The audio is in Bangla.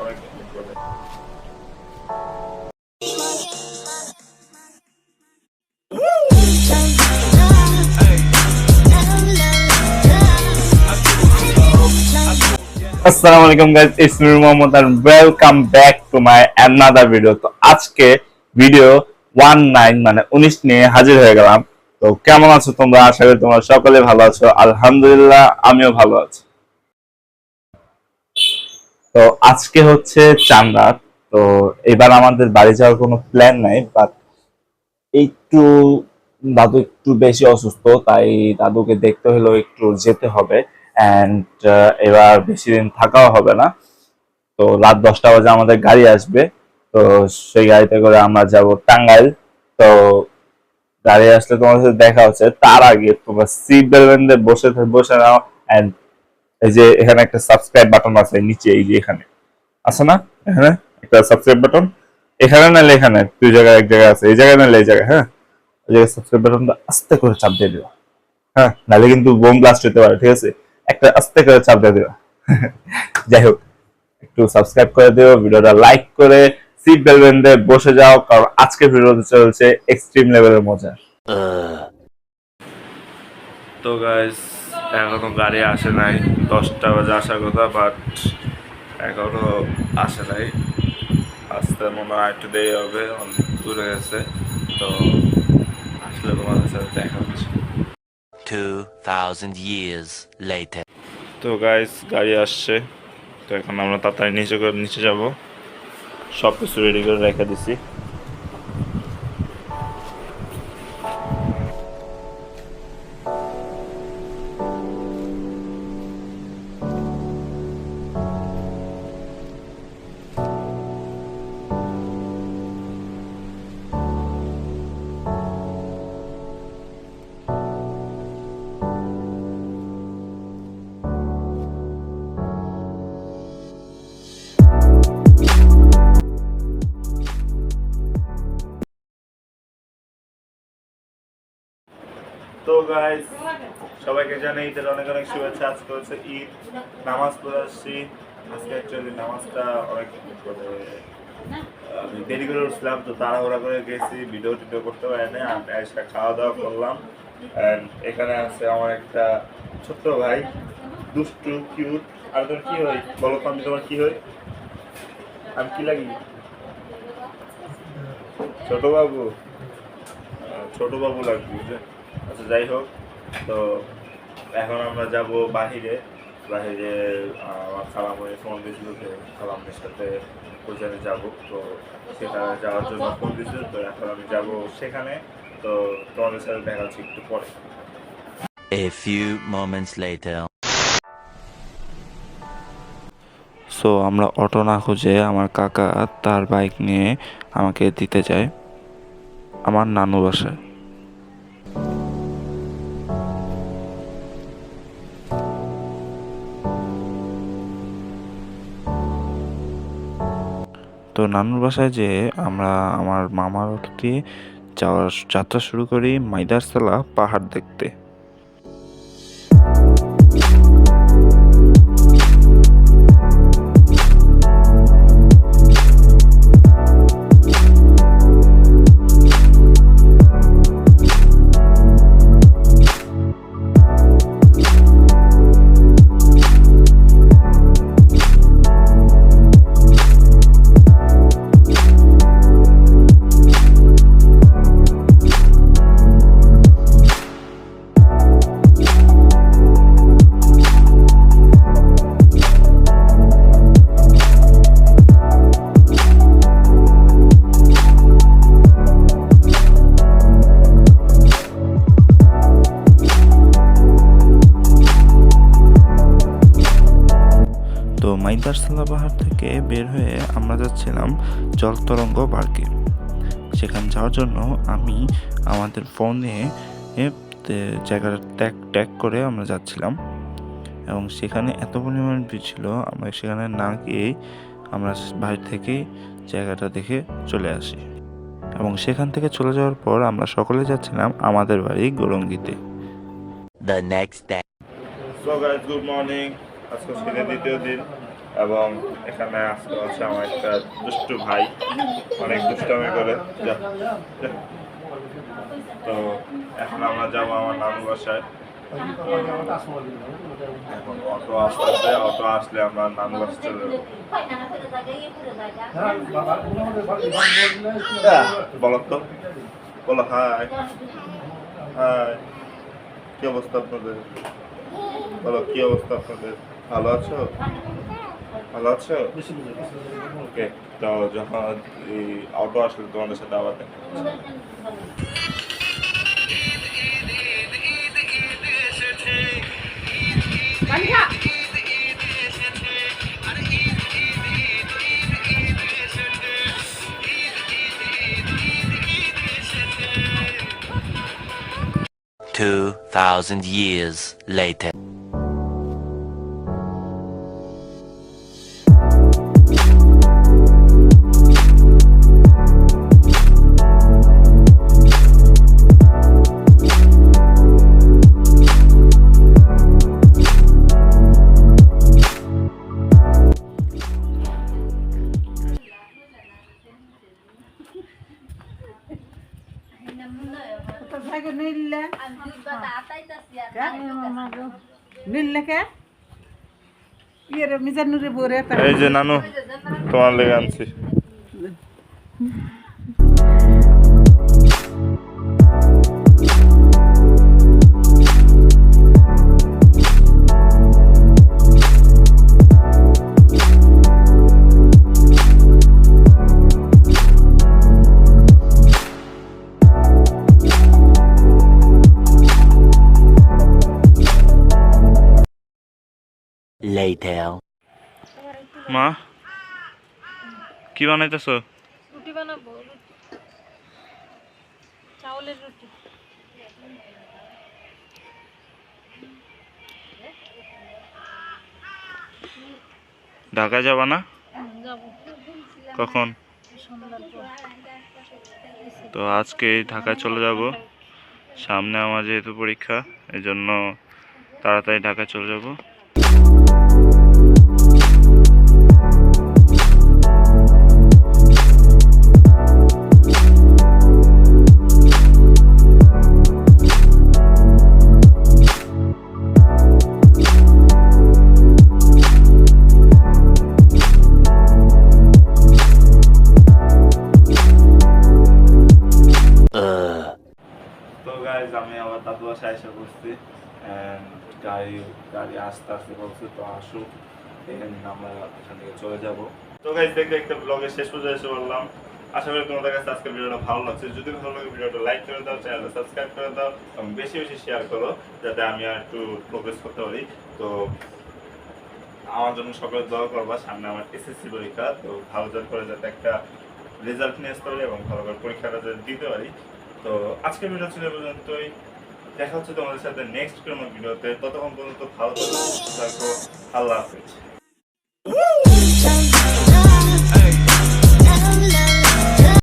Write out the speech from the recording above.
অনেক করে। আসসালামু আলাইকুম guys, it's me Mohammad and welcome back to my another video। তো আজকে ভিডিও 19 মানে 19 নিয়ে হাজির হয়ে গেলাম। তো কেমন আছো তোমরা? আশা করি তোমরা সকলে ভালো আছো। আলহামদুলিল্লাহ আমিও ভালো আছি। তো আজকে হচ্ছে চাঁদা। তো এবার আমাদের বাড়ি যাওয়ার কোনো প্ল্যান নাই, বাট একটু দাদু একটু বেশি অসুস্থ, তাই দাদুকে দেখতে হলেও একটু যেতে হবে। অ্যান্ড এবার বেশি দিন থাকাও হবে না। তো রাত 10টা বাজে আমাদের গাড়ি আসবে। তো সেই গাড়িতে করে আমরা যাব টাঙ্গাইল। তো গাড়ি আসলে তোমার সাথে দেখা হচ্ছে, তার আগে তোমরা সিট বেল্ট বসে বসে নাও। অ্যান্ড এই যে এখানে একটা সাবস্ক্রাইব বাটন আছে নিচে, এই যে এখানে আছে না, এখানে একটা সাবস্ক্রাইব বাটন, এখানে নাহলে এখানে দুই জায়গায়, এক জায়গায় আছে, এই জায়গায় নাহলে এই জায়গায়। হ্যাঁ, ওই জায়গায় সাবস্ক্রাইব বাটনটা আস্তে করে চাপ দিয়ে দিবা। হ্যাঁ, নাহলে কিন্তু বোম ব্লাস্ট হতে পারে, ঠিক আছে? একটা আস্তে করে চাপ দিয়ে দিবা। যাই হোক, একটু সাবস্ক্রাইব করে দিও, ভিডিওটা লাইক করে সিট বেল্ট বেঁধে বসে যাও, কারণ আজকে ভিডিওতে চলছে এক্সট্রিম লেভেলের মজা। তো গাইস, এখনো গাড়ি আসে নাই। 10টা বাজে আসার কথা, বাট এখনো আসে নাই। আসতে মনে হয় একটু দেরি হবে, অনেক দূরে গেছে। তো আসলে তোমাদের সাথে দেখা হচ্ছে 2000 years later. তো গাইস, গাড়ি আসছে। তো এখন আমরা তাড়াতাড়ি নিচে যাব। সব কিছু রেডি করে রেখে দিছি। তো গাইস, সবাইকে জানাই ঈদের অনেক অনেক শুভেচ্ছা। আজকে হচ্ছে ঈদ, নামাজ পড়ে আসছি। আজকে অ্যাকচুয়ালি নামাজটা অনেক আমি দেরি করে উঠছিলাম, তো তাড়াহুড়া করে গেছি, ভিডিও টিডিও করতে পারি না। আমি আজকে খাওয়া দাওয়া করলাম। অ্যান্ড এখানে আছে আমার একটা ছোট্ট ভাই, দুষ্টু কিউট। আর তোর কি হয় বলো তো, আমি তোমার কি হই? আমি কি লাগি? ছোট বাবু? ছোট বাবু লাগবে, বুঝলেন? আচ্ছা, যাই হোক। তো এখন আমরা যাব বাহিরে। বাহিরে আমার খালামণি ফোন দিয়েছিল যে খালামণির সাথে কোথায় যাবো। তো সেখানে যাওয়ার জন্য ফোন দিয়েছিল। তো এখন আমি যাব সেখানে। তো তোমাদের সাথে দেখা হচ্ছে একটু পরে। A few moments later. So আমরা অটো না খুঁজে আমার কাকা তার বাইক নিয়ে আমাকে দিতে যায় আমার নানু বাসায়। তো নানুর বাসায় যেয়ে আমরা আমার মামার অটো দিয়ে যাত্রা শুরু করি মাইদারসালা পাহাড় দেখতে। তো মাইদারসালা পাহাড় থেকে বের হয়ে আমরা যাচ্ছিলাম জলতরঙ্গ পার্কে। সেখানে যাওয়ার জন্য আমি আমাদের ফোনে জায়গাটা ট্যাগ করে আমরা যাচ্ছিলাম, এবং সেখানে এত পরিমাণ ভিড় ছিল আমরা সেখানে না গিয়েই আমরা বাড়ি থেকেই জায়গাটা দেখে চলে আসি। এবং সেখান থেকে চলে যাওয়ার পর আমরা সকলে যাচ্ছিলাম আমাদের বাড়ি গোলঙ্গিতে। The next day. So guys, good morning. আজকে শীতের দ্বিতীয় দিন এবং এখানে আজকে হচ্ছে আমার একটা দুষ্টু ভাই অনেক দুষ্টামি করে যা, যা। তো এখন আমরা যাবো আমার নানু বাসায়। এখন অটো আসতেছে, অটো আসলে আমরা নানু বাসা চলে যাবো। বলো তো, বলো হাই হাই, কি অবস্থা আপনাদের? বলো কি অবস্থা আপনাদের? ভালো আছো? ভালো আছো? ওকে, তো যখন এই অটো আসলে তোমাদের সাথে আবার দেখা হচ্ছে। Two 2,000 years later. এই যে নানু, তোমার লেগে আনছি। Later. মা কি বানাইতেছো? রুটি বানাবো, চাউলের রুটি। ঢাকায় যাবা না? যাবো কখন? সন্ধ্যার পর। তো আজকে ঢাকায় চলে যাব। সামনে আমার যেহেতু পরীক্ষা, এই জন্য তাড়াতাড়ি ঢাকায় চলে যাব। তো গাইজ আমি আবার দাদু বাসায় এসে বসছি। গাড়ি গাড়ি আসতে আসতে বলছে, তো আসুক, আমরা এখান থেকে চলে যাব। তো গাইজ দেখতে একটা ব্লগের শেষ পর্যায়ে এসে বললাম। আশা করি তোমাদের কাছে আজকের ভিডিওটা ভালো লাগছে। যদি ভালো লাগে ভিডিওটা লাইক করে দাও, চ্যানেলটা সাবস্ক্রাইব করে দাও এবং বেশি বেশি শেয়ার করো, যাতে আমি আর একটু প্রোগ্রেস করতে পারি। তো আমার জন্য সকলে দোয়া করবা। সামনে আমার এসএসসি পরীক্ষা, তো ভালো করে যাতে একটা রেজাল্ট নিয়ে আসতে পারি এবং ভালো করে পরীক্ষাটা যাতে দিতে পারি। তো আজকের ভিডিও ছিল এ পর্যন্তই। দেখা হচ্ছে তোমাদের সাথে নেক্সট কোনো ভিডিওতে। ততক্ষণ পর্যন্ত ভালো থাকো, সুস্থ থাকো। আল্লাহ হাফেজ।